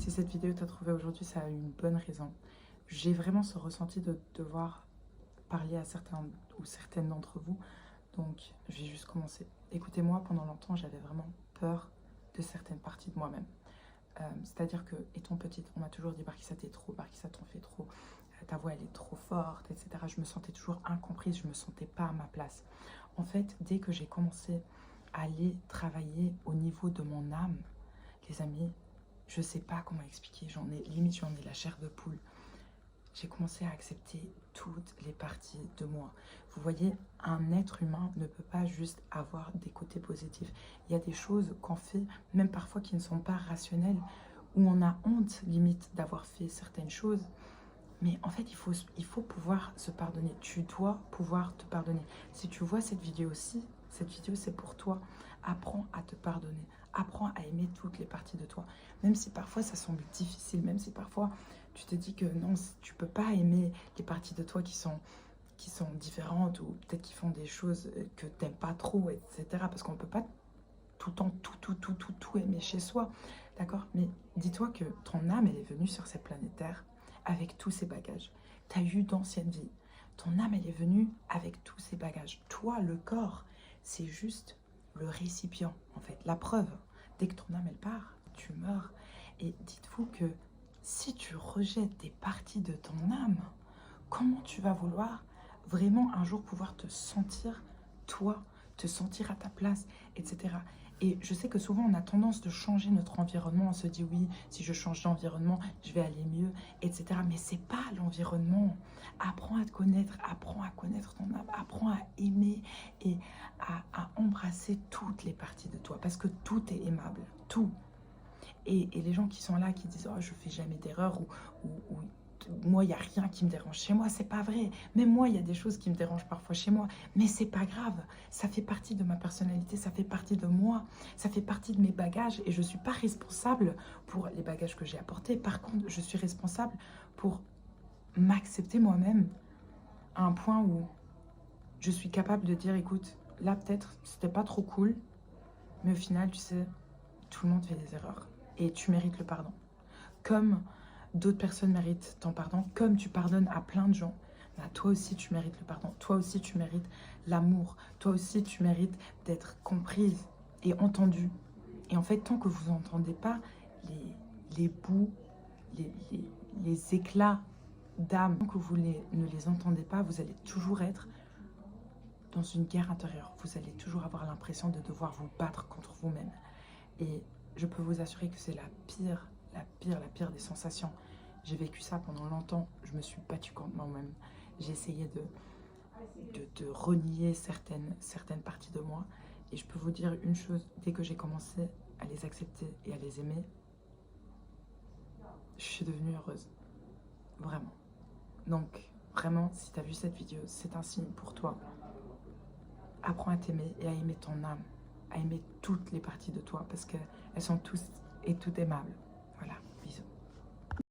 Si cette vidéo t'a trouvé aujourd'hui, ça a eu une bonne raison. J'ai vraiment ce ressenti de devoir parler à certains ou certaines d'entre vous. Donc, je vais juste commencer. Écoutez-moi, pendant longtemps, j'avais vraiment peur de certaines parties de moi-même. C'est-à-dire que, étant petite, on m'a toujours dit Barkissa t'es trop, Barkissa t'en fais trop, ta voix elle est trop forte, etc. Je me sentais toujours incomprise, je ne me sentais pas à ma place. En fait, dès que j'ai commencé à aller travailler au niveau de mon âme, les amis, je sais pas comment expliquer, j'en ai la chair de poule. J'ai commencé à accepter toutes les parties de moi. Vous voyez, un être humain ne peut pas juste avoir des côtés positifs. Il y a des choses qu'on fait, même parfois qui ne sont pas rationnelles, où on a honte limite d'avoir fait certaines choses. Mais en fait, il faut pouvoir se pardonner. Tu dois pouvoir te pardonner. Si tu vois cette vidéo-ci, cette vidéo c'est pour toi. Apprends à te pardonner. Apprends à aimer toutes les parties de toi. Même si parfois ça semble difficile, même si parfois tu te dis que non, tu peux pas aimer les parties de toi qui sont différentes ou peut-être qui font des choses que t'aimes pas trop, etc. Parce qu'on ne peut pas tout le temps tout aimer chez soi. D'accord? Mais dis-toi que ton âme, elle est venue sur cette planète Terre avec tous ses bagages. Tu as eu d'anciennes vies. Ton âme, elle est venue avec tous ses bagages. Toi, le corps, c'est juste le récipient, en fait. La preuve, dès que ton âme, elle part, tu meurs. Et dites-vous que si tu rejettes des parties de ton âme, comment tu vas vouloir vraiment un jour pouvoir te sentir toi, te sentir à ta place, etc. Et je sais que souvent on a tendance de changer notre environnement, on se dit oui, si je change d'environnement, je vais aller mieux, etc. Mais c'est pas l'environnement. Apprends à te connaître, apprends à connaître ton âme, apprends à aimer et à embrasser toutes les parties de toi, parce que tout est aimable, tout. Et les gens qui sont là, qui disent oh je fais jamais d'erreur ou moi, il n'y a rien qui me dérange chez moi. C'est pas vrai. Même moi, il y a des choses qui me dérangent parfois chez moi. Mais c'est pas grave. Ça fait partie de ma personnalité. Ça fait partie de moi. Ça fait partie de mes bagages. Et je ne suis pas responsable pour les bagages que j'ai apportés. Par contre, je suis responsable pour m'accepter moi-même à un point où je suis capable de dire, écoute, là, peut-être, c'était pas trop cool. Mais au final, tu sais, tout le monde fait des erreurs. Et tu mérites le pardon. Comme d'autres personnes méritent ton pardon, comme tu pardonnes à plein de gens, bah, toi aussi tu mérites le pardon, toi aussi tu mérites l'amour, toi aussi tu mérites d'être comprise et entendue. Et en fait, tant que vous n'entendez pas les bouts, les, les, les éclats d'âme, tant que vous ne les entendez pas, vous allez toujours être dans une guerre intérieure. Vous allez toujours avoir l'impression de devoir vous battre contre vous-même. Et je peux vous assurer que c'est la pire des sensations. J'ai vécu ça pendant longtemps. Je me suis battue contre moi-même. J'ai essayé de renier certaines parties de moi. Et je peux vous dire une chose, dès que j'ai commencé à les accepter et à les aimer, je suis devenue heureuse. Vraiment. Donc, vraiment, si tu as vu cette vidéo, c'est un signe pour toi. Apprends à t'aimer et à aimer ton âme, à aimer toutes les parties de toi parce qu'elles sont tous et toutes aimables. Voilà.